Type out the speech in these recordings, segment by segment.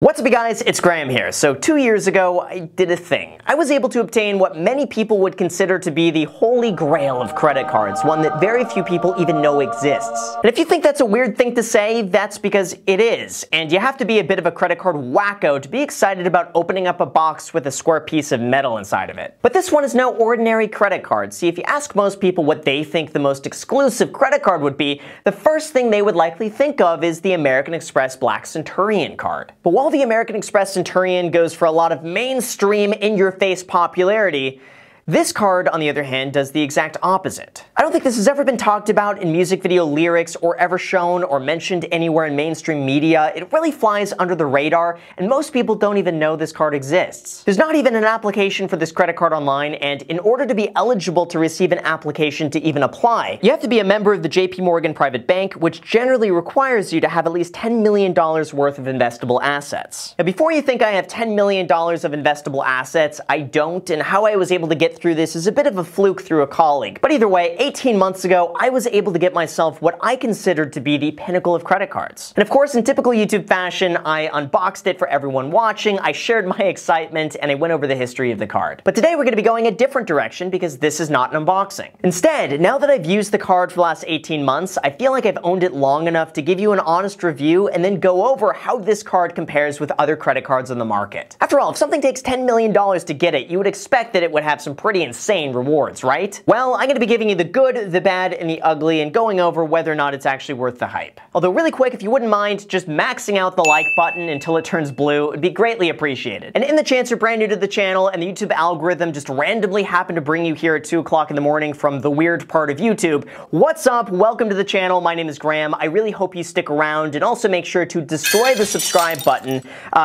What's up, you guys? It's Graham here. So 2 years ago, I did a thing. I was able to obtain what many people would consider to be the holy grail of credit cards, one that very few people even know exists. And if you think that's a weird thing to say, that's because it is. And you have to be a bit of a credit card wacko to be excited about opening up a box with a square piece of metal inside of it. But this one is no ordinary credit card. See, if you ask most people what they think the most exclusive credit card would be, the first thing they would likely think of is the American Express Black Centurion card. But while the American Express Centurion goes for a lot of mainstream, in-your-face popularity, this card, on the other hand, does the exact opposite. I don't think this has ever been talked about in music video lyrics or ever shown or mentioned anywhere in mainstream media. It really flies under the radar, and most people don't even know this card exists. There's not even an application for this credit card online, and in order to be eligible to receive an application to even apply, you have to be a member of the JP Morgan Private Bank, which generally requires you to have at least $10 million worth of investable assets. Now, before you think I have $10 million of investable assets, I don't, and how I was able to get through this is a bit of a fluke through a colleague. But either way, 18 months ago, I was able to get myself what I considered to be the pinnacle of credit cards. And of course, in typical YouTube fashion, I unboxed it for everyone watching, I shared my excitement, and I went over the history of the card. But today we're going to be going a different direction because this is not an unboxing. Instead, now that I've used the card for the last 18 months, I feel like I've owned it long enough to give you an honest review and then go over how this card compares with other credit cards on the market. After all, if something takes $10 million to get it, you would expect that it would have some pretty insane rewards, right? Well, I'm going to be giving you the good, the bad, and the ugly, and going over whether or not it's actually worth the hype. Although really quick, if you wouldn't mind just maxing out the like button until it turns blue, it would be greatly appreciated. And in the chance you're brand new to the channel and the YouTube algorithm just randomly happened to bring you here at 2 o'clock in the morning from the weird part of YouTube, what's up? Welcome to the channel. My name is Graham. I really hope you stick around, and also make sure to destroy the subscribe button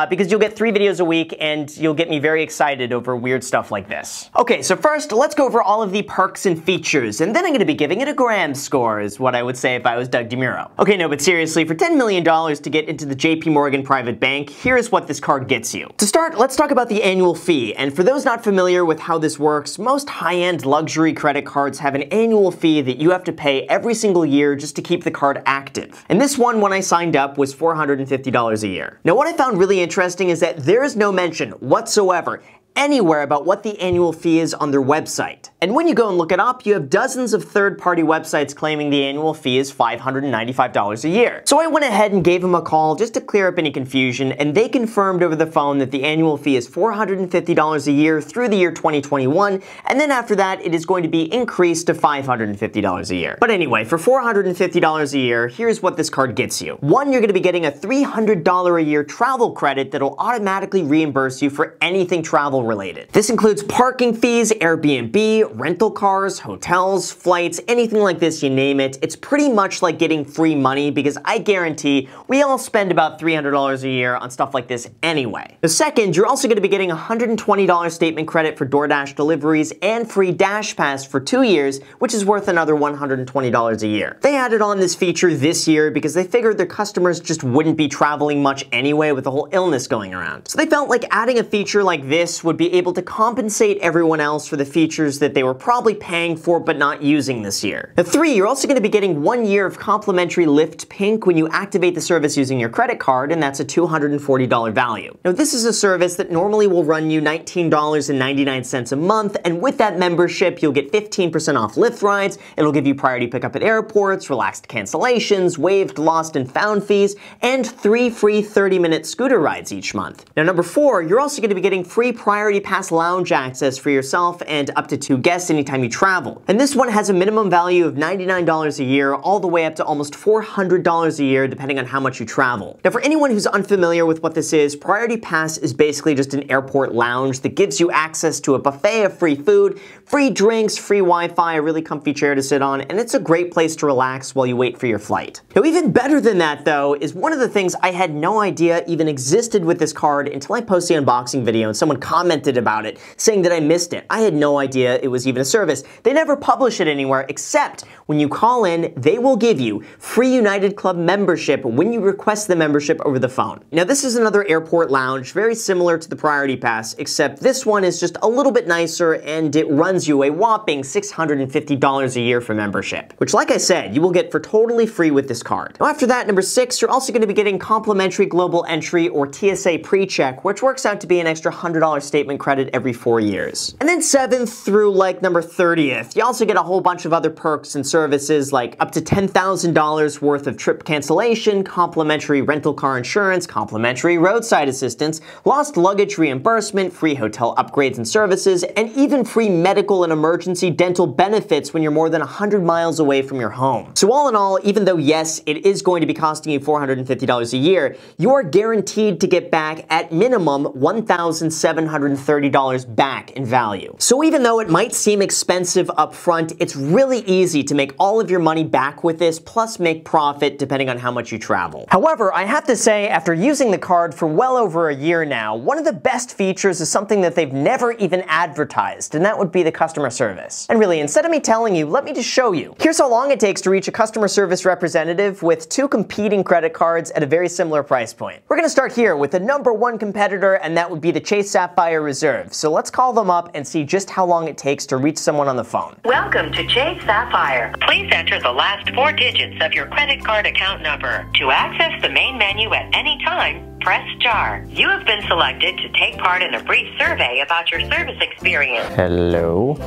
because you'll get 3 videos a week and you'll get me very excited over weird stuff like this. Okay, so first, let's go over all of the perks and features, and then I'm going to be giving it a Graham score, is what I would say if I was Doug DeMuro. Okay, no, but seriously, for $10 million to get into the JP Morgan Private Bank, here's what this card gets you. To start, let's talk about the annual fee, and for those not familiar with how this works, most high-end luxury credit cards have an annual fee that you have to pay every single year just to keep the card active. And this one, when I signed up, was $450 a year. Now, what I found really interesting is that there is no mention whatsoever anywhere about what the annual fee is on their website. And when you go and look it up, you have dozens of third-party websites claiming the annual fee is $595 a year. So I went ahead and gave them a call just to clear up any confusion, and they confirmed over the phone that the annual fee is $450 a year through the year 2021, and then after that, it is going to be increased to $550 a year. But anyway, for $450 a year, here's what this card gets you. One, you're going to be getting a $300 a year travel credit that'll automatically reimburse you for anything travel related. This includes parking fees, Airbnb, rental cars, hotels, flights, anything like this, you name it. It's pretty much like getting free money because I guarantee we all spend about $300 a year on stuff like this anyway. The second, you're also going to be getting a $120 statement credit for Doordash deliveries and free DashPass for 2 years, which is worth another $120 a year. They added on this feature this year because they figured their customers just wouldn't be traveling much anyway with the whole illness going around. So they felt like adding a feature like this would be able to compensate everyone else for the features that they were probably paying for but not using this year. Now 3, you're also going to be getting 1 year of complimentary Lyft Pink when you activate the service using your credit card, and that's a $240 value. Now this is a service that normally will run you $19.99 a month, and with that membership you'll get 15% off Lyft rides, it'll give you priority pickup at airports, relaxed cancellations, waived lost and found fees, and 3 free 30-minute scooter rides each month. Now number 4, you're also going to be getting free priority pass lounge access for yourself and up to 2 guests anytime you travel. And this one has a minimum value of $99 a year all the way up to almost $400 a year depending on how much you travel. Now for anyone who's unfamiliar with what this is, priority pass is basically just an airport lounge that gives you access to a buffet of free food, free drinks, free Wi-Fi, a really comfy chair to sit on, and it's a great place to relax while you wait for your flight. Now even better than that though is one of the things I had no idea even existed with this card until I posted the unboxing video and someone commented commented about it, saying that I missed it. I had no idea it was even a service. They never publish it anywhere, except when you call in, they will give you free United Club membership when you request the membership over the phone. Now, this is another airport lounge, very similar to the Priority Pass, except this one is just a little bit nicer and it runs you a whopping $650 a year for membership, which, like I said, you will get for totally free with this card. Now, after that, number 6, you're also going to be getting complimentary global entry or TSA PreCheck, which works out to be an extra $100 statement credit every 4 years. And then 7th through like number 30th, you also get a whole bunch of other perks and services like up to $10,000 worth of trip cancellation, complimentary rental car insurance, complimentary roadside assistance, lost luggage reimbursement, free hotel upgrades and services, and even free medical and emergency dental benefits when you're more than 100 miles away from your home. So all in all, even though yes, it is going to be costing you $450 a year, you are guaranteed to get back at minimum $1,730 back in value. So even though it might seem expensive up front, it's really easy to make all of your money back with this, plus make profit depending on how much you travel. However, I have to say, after using the card for well over a year now, one of the best features is something that they've never even advertised, and that would be the customer service. And really, instead of me telling you, let me just show you. Here's how long it takes to reach a customer service representative with 2 competing credit cards at a very similar price point. We're going to start here with the number 1 competitor, and that would be the Chase Sapphire Reserve. So let's call them up and see just how long it takes to reach someone on the phone. Welcome to Chase Sapphire. Please enter the last 4 digits of your credit card account number. To access the main menu at any time, press star. You have been selected to take part in a brief survey about your service experience. Hello?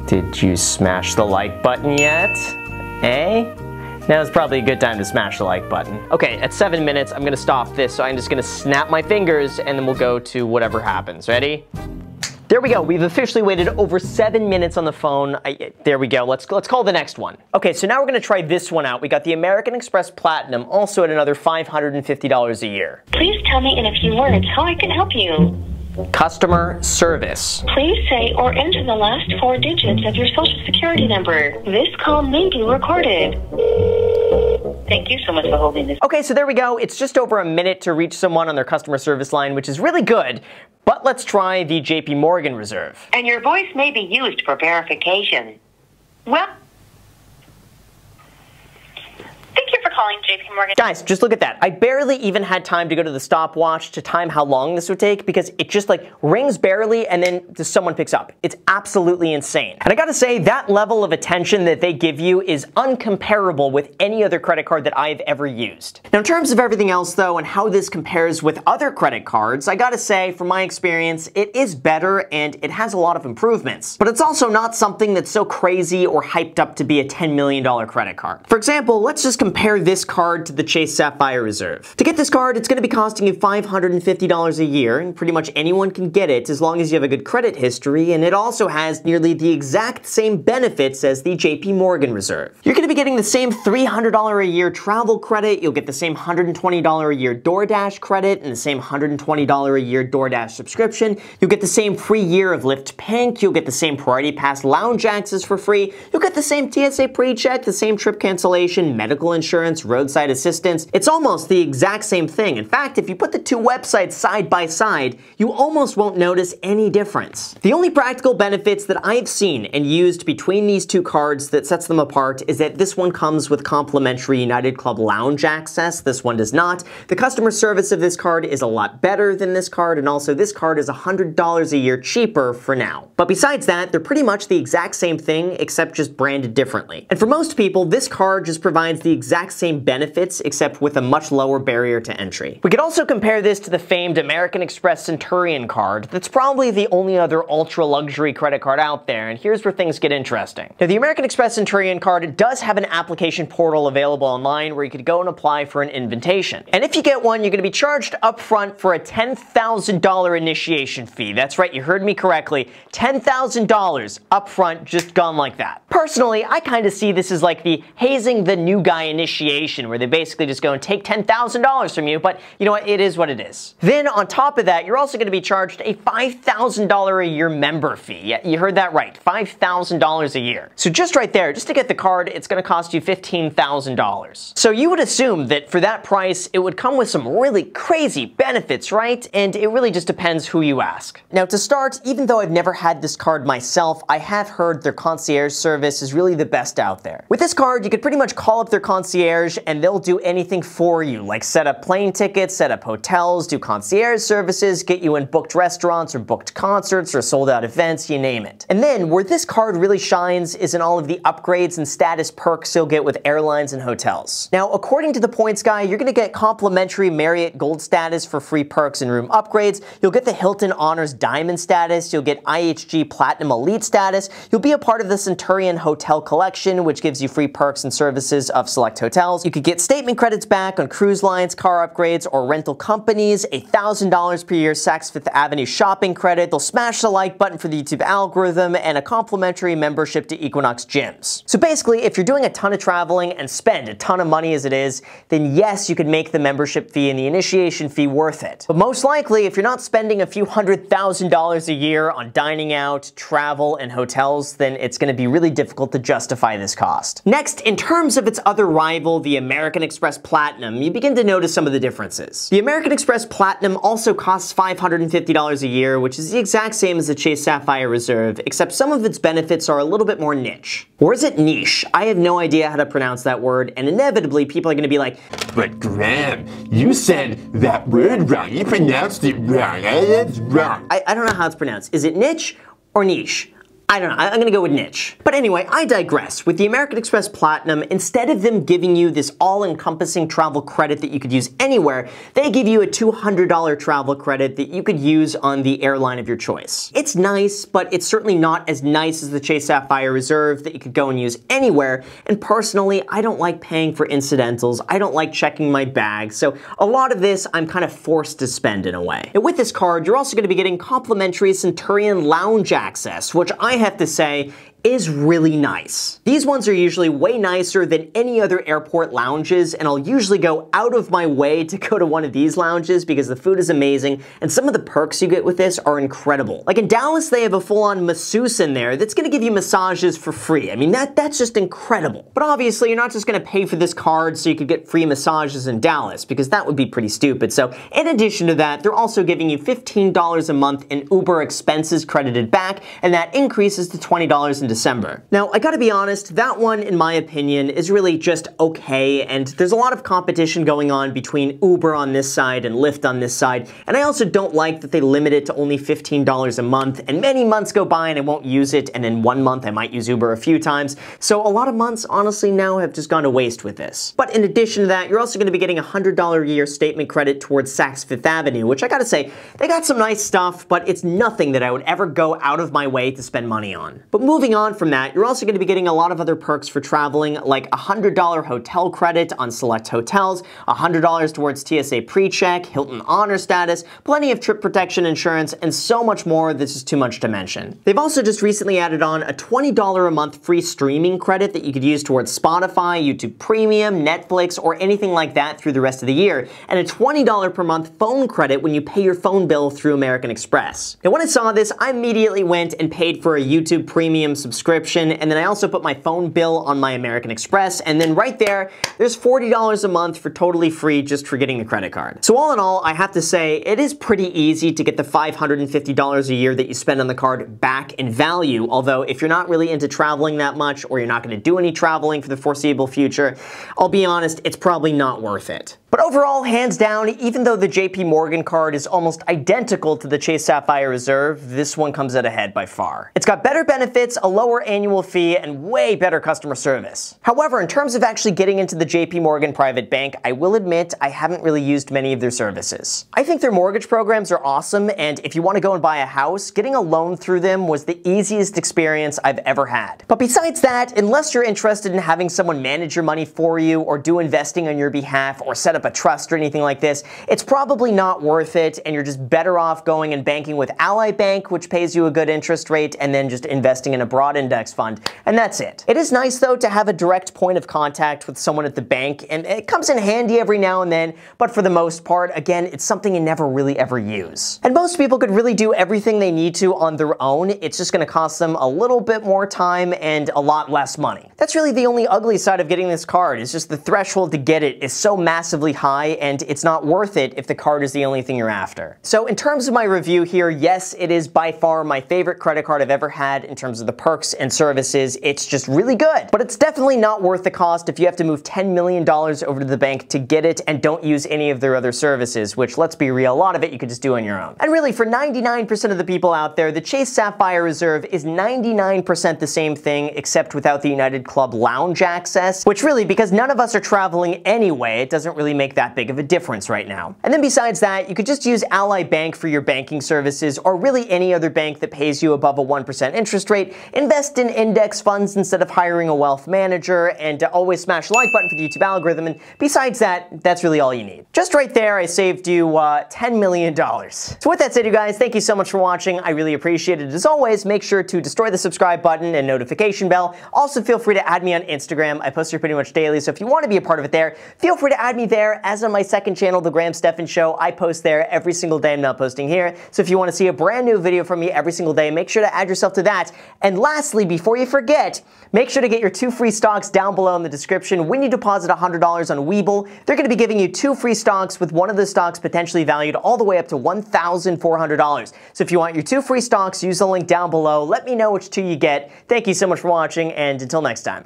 Did you smash the like button yet? Eh? Now is probably a good time to smash the like button. Okay, at 7 minutes, I'm gonna stop this, so I'm just gonna snap my fingers and then we'll go to whatever happens. Ready? There we go. We've officially waited over 7 minutes on the phone. There we go. Let's call the next one. Okay, so now we're going to try this one out. We got the American Express Platinum, also at another $550 a year. Please tell me in a few words how I can help you. Customer service. Please say or enter the last 4 digits of your social security number. This call may be recorded. Thank you so much for holding this. Okay, so there we go. It's just over a minute to reach someone on their customer service line, which is really good. But let's try the JP Morgan Reserve. And your voice may be used for verification. Well, thank you for calling JP Morgan. Guys, just look at that. I barely even had time to go to the stopwatch to time how long this would take because it just like rings barely and then just someone picks up. It's absolutely insane. And I gotta say, that level of attention that they give you is uncomparable with any other credit card that I've ever used. Now, in terms of everything else though, and how this compares with other credit cards, I gotta say, from my experience, it is better and it has a lot of improvements. But it's also not something that's so crazy or hyped up to be a $10 million credit card. For example, let's just compare this card to the Chase Sapphire Reserve. To get this card, it's going to be costing you $550 a year, and pretty much anyone can get it as long as you have a good credit history, and it also has nearly the exact same benefits as the JP Morgan Reserve. You're going to be getting the same $300 a year travel credit, you'll get the same $120 a year Doordash credit, and the same $120 a year Doordash subscription. You'll get the same free year of Lyft Pink, you'll get the same Priority Pass lounge access for free, you'll get the same TSA PreCheck, the same trip cancellation, medical insurance, roadside assistance. It's almost the exact same thing. In fact, if you put the 2 websites side by side, you almost won't notice any difference. The only practical benefits that I've seen and used between these 2 cards that sets them apart is that this one comes with complimentary United Club lounge access, this one does not. The customer service of this card is a lot better than this card, and also this card is $100 a year cheaper for now. But besides that, they're pretty much the exact same thing, except just branded differently. And for most people, this card just provides the exact same benefits, except with a much lower barrier to entry. We could also compare this to the famed American Express Centurion card. That's probably the only other ultra luxury credit card out there, and here's where things get interesting. Now, the American Express Centurion card does have an application portal available online where you could go and apply for an invitation. And if you get one, you're going to be charged upfront for a $10,000 initiation fee. That's right, you heard me correctly. $10,000 upfront, just gone like that. Personally, I kind of see this as like the hazing the new guy initiation negotiation where they basically just go and take $10,000 from you, but you know what, it is what it is. Then on top of that, you're also going to be charged a $5,000 a year member fee. Yeah, you heard that right, $5,000 a year. So just right there, just to get the card, it's going to cost you $15,000. So you would assume that for that price, it would come with some really crazy benefits, right? And it really just depends who you ask. Now to start, even though I've never had this card myself, I have heard their concierge service is really the best out there. With this card, you could pretty much call up their concierge and they'll do anything for you, like set up plane tickets, set up hotels, do concierge services, get you in booked restaurants or booked concerts or sold out events, you name it. And then where this card really shines is in all of the upgrades and status perks you'll get with airlines and hotels. Now, according to the points guy, you're gonna get complimentary Marriott Gold status for free perks and room upgrades. You'll get the Hilton Honors Diamond status. You'll get IHG Platinum Elite status. You'll be a part of the Centurion Hotel Collection, which gives you free perks and services of select hotels. You could get statement credits back on cruise lines, car upgrades, or rental companies, $1,000 per year Saks Fifth Avenue shopping credit. They'll smash the like button for the YouTube algorithm, and a complimentary membership to Equinox gyms. So basically, if you're doing a ton of traveling and spend a ton of money as it is, then yes, you could make the membership fee and the initiation fee worth it. But most likely, if you're not spending a few $100,000 a year on dining out, travel, and hotels, then it's going to be really difficult to justify this cost. Next, in terms of its other rival, the American Express Platinum, you begin to notice some of the differences. The American Express Platinum also costs $550 a year, which is the exact same as the Chase Sapphire Reserve, except some of its benefits are a little bit more niche. Or is it niche? I have no idea how to pronounce that word, and inevitably people are going to be like, "But Graham, you said that word wrong. You pronounced it wrong. It's wrong." I don't know how it's pronounced. Is it niche or niche? I don't know, I'm gonna go with niche. But anyway, I digress. With the American Express Platinum, instead of them giving you this all-encompassing travel credit that you could use anywhere, they give you a $200 travel credit that you could use on the airline of your choice. It's nice, but it's certainly not as nice as the Chase Sapphire Reserve that you could go and use anywhere. And personally, I don't like paying for incidentals. I don't like checking my bag. So a lot of this, I'm kind of forced to spend in a way. And with this card, you're also gonna be getting complimentary Centurion Lounge access, which I have to say is really nice. These ones are usually way nicer than any other airport lounges, and I'll usually go out of my way to go to one of these lounges because the food is amazing, and some of the perks you get with this are incredible. Like in Dallas, they have a full-on masseuse in there that's gonna give you massages for free. I mean, that's just incredible. But obviously, you're not just gonna pay for this card so you could get free massages in Dallas, because that would be pretty stupid. So in addition to that, they're also giving you $15 a month in Uber expenses credited back, and that increases to $20 in December. Now, I gotta be honest, that one, in my opinion, is really just okay, and there's a lot of competition going on between Uber on this side and Lyft on this side, and I also don't like that they limit it to only $15 a month, and many months go by and I won't use it, and then one month I might use Uber a few times, so a lot of months, honestly, now have just gone to waste with this. But in addition to that, you're also gonna be getting a $100 a year statement credit towards Saks Fifth Avenue, which I gotta say, they got some nice stuff, but it's nothing that I would ever go out of my way to spend money on. But moving on from that, you're also going to be getting a lot of other perks for traveling, like a $100 hotel credit on select hotels, $100 towards TSA PreCheck, Hilton Honor status, plenty of trip protection insurance, and so much more that's just too much to mention. They've also just recently added on a $20 a month free streaming credit that you could use towards Spotify, YouTube Premium, Netflix, or anything like that through the rest of the year, and a $20 per month phone credit when you pay your phone bill through American Express. Now when I saw this, I immediately went and paid for a YouTube Premium subscription, and then I also put my phone bill on my American Express, and then right there's $40 a month for totally free just for getting the credit card. So all in all, I have to say, it is pretty easy to get the $550 a year that you spend on the card back in value, although if you're not really into traveling that much, or you're not going to do any traveling for the foreseeable future, I'll be honest, it's probably not worth it. But overall, hands down, even though the JP Morgan card is almost identical to the Chase Sapphire Reserve, this one comes out ahead by far. It's got better benefits, a lower annual fee, and way better customer service. However, in terms of actually getting into the JP Morgan private bank, I will admit I haven't really used many of their services. I think their mortgage programs are awesome, and if you want to go and buy a house, getting a loan through them was the easiest experience I've ever had. But besides that, unless you're interested in having someone manage your money for you, or do investing on your behalf, or set up a trust or anything like this, it's probably not worth it, and you're just better off going and banking with Ally Bank, which pays you a good interest rate, and then just investing in a broad fraud index fund, and that's it. It is nice though to have a direct point of contact with someone at the bank, and it comes in handy every now and then, but for the most part, again, it's something you never really ever use. And most people could really do everything they need to on their own. It's just going to cost them a little bit more time and a lot less money. That's really the only ugly side of getting this card, is just the threshold to get it is so massively high, and it's not worth it if the card is the only thing you're after. So in terms of my review here, yes, it is by far my favorite credit card I've ever had in terms of the perks and services. It's just really good, but it's definitely not worth the cost if you have to move $10 million over to the bank to get it and don't use any of their other services, which, let's be real, a lot of it you could just do on your own. And really, for 99% of the people out there, the Chase Sapphire Reserve is 99% the same thing, except without the United Club lounge access, which really, because none of us are traveling anyway, it doesn't really make that big of a difference right now. And then besides that, you could just use Ally Bank for your banking services, or really any other bank that pays you above a 1% interest rate, invest in index funds instead of hiring a wealth manager, and always smash the like button for the YouTube algorithm, and besides that, that's really all you need. Just right there, I saved you $10 million. So with that said, you guys, thank you so much for watching. I really appreciate it. As always, make sure to destroy the subscribe button and notification bell. Also, feel free to add me on Instagram. I post here pretty much daily, so if you want to be a part of it there, feel free to add me there. As on my second channel, The Graham Stephan Show, I post there every single day. I'm not posting here. So if you want to see a brand new video from me every single day, make sure to add yourself to that. And lastly, before you forget, make sure to get your 2 free stocks down below in the description. When you deposit $100 on Webull, they're going to be giving you 2 free stocks, with one of the stocks potentially valued all the way up to $1,400. So if you want your 2 free stocks, use the link down below. Let me know which 2 you get. Thank you so much for watching, and until next time.